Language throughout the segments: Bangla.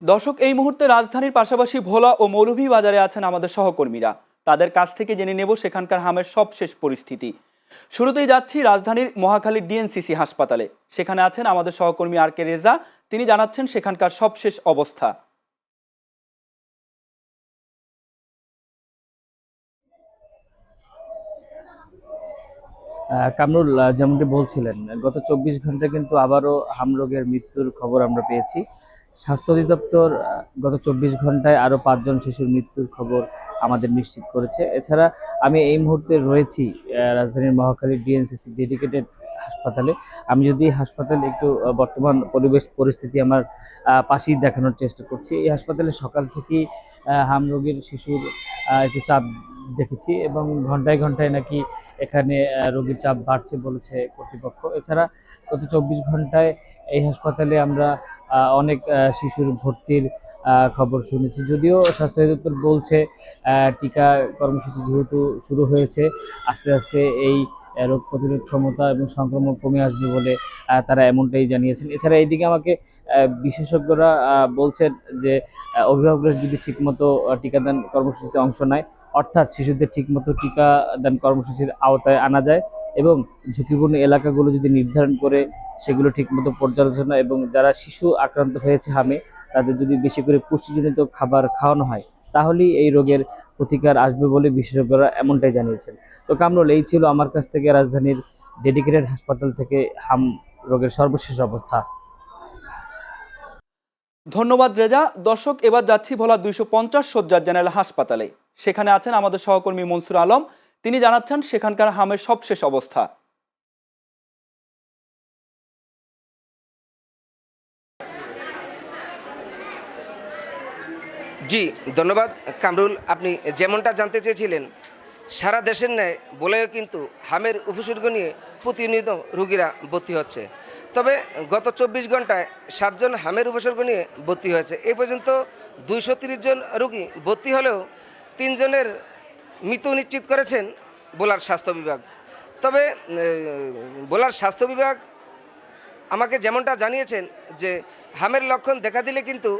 দর্শক, এই মুহূর্তে রাজধানীর পাশাপাশি ভোলা ও মৌলভীবাজারে আছেন আমাদের সহকর্মীরা। তাদের কাছ থেকে জেনে নেব সেখানকার হামের সবশেষ পরিস্থিতি। শুরুতেই যাচ্ছি রাজধানীর মহাখালী ডিএনসিসি হাসপাতালে। সেখানে আছেন আমাদের সহকর্মী আর কে রেজা। তিনি জানাচ্ছেন সেখানকার সবশেষ অবস্থা। কামরুল, যেমনটি বলছিলেন, গত 24 ঘন্টায় কিন্তু আবারও হামরোগের মৃত্যুর খবর আমরা পেয়েছি। স্বাস্থ্য অধিদপ্তর গত 24 ঘন্টায় আরও 5 জন শিশুর মৃত্যুর খবর আমাদের নিশ্চিত করেছে। এছাড়া আমি এই মুহূর্তে রয়েছি রাজধানীর মহাখালী ডিএনসিসি ডেডিকেটেড হাসপাতালে। আমি যদি হাসপাতালে একটু বর্তমান পরিবেশ পরিস্থিতি আমার পাশেই দেখানোর চেষ্টা করছি। এই হাসপাতালে সকাল থেকেই হামরোগের শিশুর একটু চাপ দেখেছি এবং ঘন্টায় ঘন্টায় নাকি এখানে রোগীর চাপ বাড়ছে বলেছে কর্তৃপক্ষ। এছাড়া গত 24 ঘন্টায় এই হাসপাতালে আমরা অনেক শিশুর ভর্তির খবর শুনেছি। যদিও স্বাস্থ্য অধিদপ্তর বলছে টিকা কর্মসূচি যেহেতু শুরু হয়েছে, আস্তে আস্তে এই রোগ প্রতিরোধ ক্ষমতা এবং সংক্রমণ কমে আসবে বলে তারা এমনটাই জানিয়েছেন। এছাড়া এইদিকে আমাকে বিশেষজ্ঞরা বলছেন যে অভিভাবকরা যদি ঠিকমতো টিকাদান কর্মসূচিতে অংশ নেয়, অর্থাৎ শিশুদের ঠিকমতো টিকাদান কর্মসূচির আওতায় আনা যায় এবং ঝুঁকিপূর্ণ এলাকাগুলো যদি নির্ধারণ করে সেগুলো ঠিকমতো পর্যালোচনা এবং যারা শিশু আক্রান্ত হয়েছে হামে তাদের যদি বেশি করে পুষ্টিজনিত খাবার খাওয়ানো হয়, তাহলেই এই রোগের প্রতিকার আসবে বলে বিশেষজ্ঞরা এমনটাই জানিয়েছেন। তো কামরুল, এই ছিল আমার কাছ থেকে রাজধানীর ডেডিকেটেড হাসপাতাল থেকে হাম রোগের সর্বশেষ অবস্থা। ধন্যবাদ রেজা। দর্শক, এবার যাচ্ছি ভোলা 250 শয্যার জেনারেল হাসপাতালে। সেখানে আছেন আমাদের সহকর্মী মনসুর আলম। তিনি জানাচ্ছেন সেখানকার হামের সবশেষ অবস্থা। জি, ধন্যবাদ কামরুল। আপনি যেমনটা জানতে চেয়েছিলেন, সারা দেশের ন্যায় বলেও কিন্তু হামের উপসর্গ নিয়ে প্রতিনিয়ত রোগীরা ভর্তি হচ্ছে। তবে গত 24 ঘন্টায় 7 জন হামের উপসর্গ নিয়ে ভর্তি হয়েছে। এ পর্যন্ত 230 জন রোগী ভর্তি হলেও 3 জনের মৃত্যু নিশ্চিত করেছেন ভোলার স্বাস্থ্য বিভাগ। তবে ভোলার স্বাস্থ্য বিভাগ আমাকে যেমনটা জানিয়েছেন যে হামের লক্ষণ দেখা দিলে কিন্তু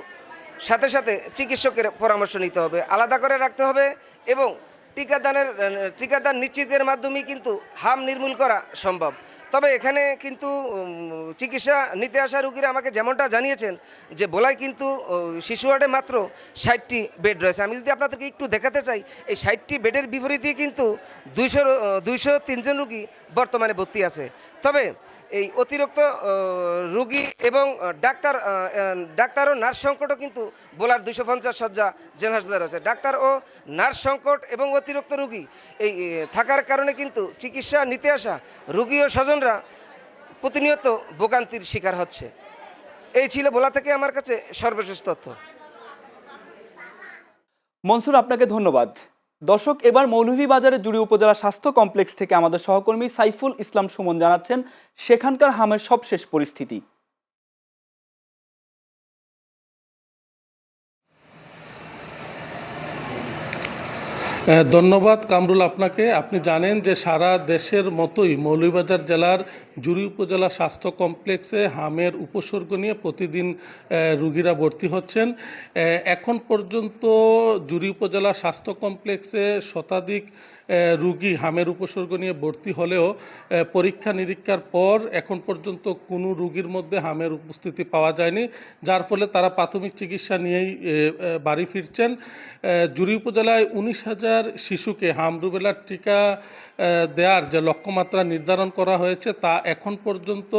সাথে সাথে চিকিৎসকের পরামর্শ নিতে হবে, আলাদা করে রাখতে হবে এবং টিকাদান নিশ্চিতের মাধ্যমেই কিন্তু হাম নির্মূল করা সম্ভব। তবে এখানে কিন্তু চিকিৎসা নিতে আসা রোগীরা আমাকে যেমনটা জানিয়েছেন যে ভোলায় কিন্তু শিশু ওয়ার্ডে মাত্র 60টি বেড রয়েছে। আমি যদি আপনাদেরকে একটু দেখাতে চাই, এই 60টি বেডের বিপরীতে কিন্তু 203 জন রোগী বর্তমানে ভর্তি আছে। তবে এই অতিরিক্ত রোগী এবং ডাক্তার ও নার্স সংকটও কিন্তু ভোলার 250 শয্যা জেনারেল হাসপাতালে রয়েছে। ডাক্তার ও নার্স সংকট এবং অতিরিক্ত রোগী এই থাকার কারণে কিন্তু চিকিৎসা নিতে আসা রোগী ও স্বজনরা প্রতিনিয়ত ভোগান্তির শিকার হচ্ছে। এই ছিল ভোলা থেকে আমার কাছে সর্বশেষ তথ্য। মনসুর, আপনাকে ধন্যবাদ। দর্শক, এবার মৌলভীবাজারের জুড়ি উপজেলা স্বাস্থ্য কমপ্লেক্স থেকে আমাদের সহকর্মী সাইফুল ইসলাম সুমন জানাচ্ছেন সেখানকার হামের সবশেষ পরিস্থিতি। ধন্যবাদ কামরুল আপনাকে। আপনি জানেন যে সারা দেশের মতোই মৌলভীবাজার জেলার জুড়ি উপজেলা স্বাস্থ্য কমপ্লেক্সে হামের উপসর্গ নিয়ে প্রতিদিন রুগীরা ভর্তি হচ্ছেন। এখন পর্যন্ত জুড়ি উপজেলা স্বাস্থ্য কমপ্লেক্সে শতাধিক রুগী হামের উপসর্গ নিয়ে ভর্তি হলেও পরীক্ষা নিরীক্ষার পর এখন পর্যন্ত কোনো রুগীর মধ্যে হামের উপস্থিতি পাওয়া যায়নি, যার ফলে তারা প্রাথমিক চিকিৎসা নিয়েই বাড়ি ফিরছেন। জুড়ি উপজেলায় 19,000 শিশুকে হাম রুবেলার টিকা দেওয়ার যে লক্ষ্যমাত্রা নির্ধারণ করা হয়েছে তা এখন পর্যন্ত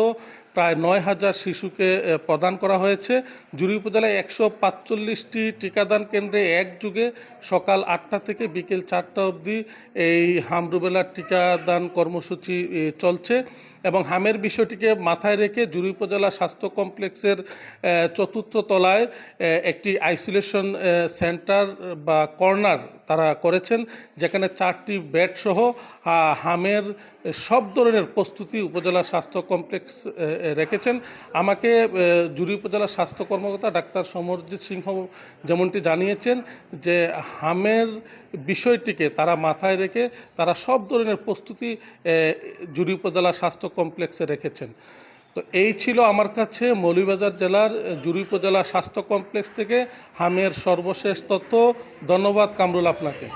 প্রায় 9,000 শিশুকে প্রদান করা হয়েছে। জুড়ি উপজেলায় 145টি টিকাদান কেন্দ্রে একযোগে সকাল 8টা থেকে বিকেল 4টা অবধি এই হাম রুবেলার টিকাদান কর্মসূচি চলছে এবং হামের বিষয়টিকে মাথায় রেখে জুড়ি উপজেলা স্বাস্থ্য কমপ্লেক্সের 4র্থ তলায় একটি আইসোলেশন সেন্টার বা কর্নার তারা করেছেন, যেখানে 4টি বেড সহ হামের সব ধরনের প্রস্তুতি উপজেলা স্বাস্থ্য কমপ্লেক্স রেখেছেন। আমাকে জুড়ি উপজেলা স্বাস্থ্য কর্মকর্তা ডাক্তার সমরজিৎ সিংহ যেমনটি জানিয়েছেন যে হামের বিষয়টিকে তারা মাথায় রেখে তারা সব ধরনের প্রস্তুতি জুড়ি উপজেলা স্বাস্থ্য কমপ্লেক্সে রেখেছেন। তো এই ছিল আমার কাছে মৌলভীবাজার জেলার জুরি উপজেলা স্বাস্থ্য কমপ্লেক্স থেকে হামের সর্বশেষ তথ্য। ধন্যবাদ কামরুল আপনাকে।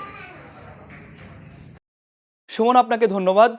সুমন, আপনাকে ধন্যবাদ।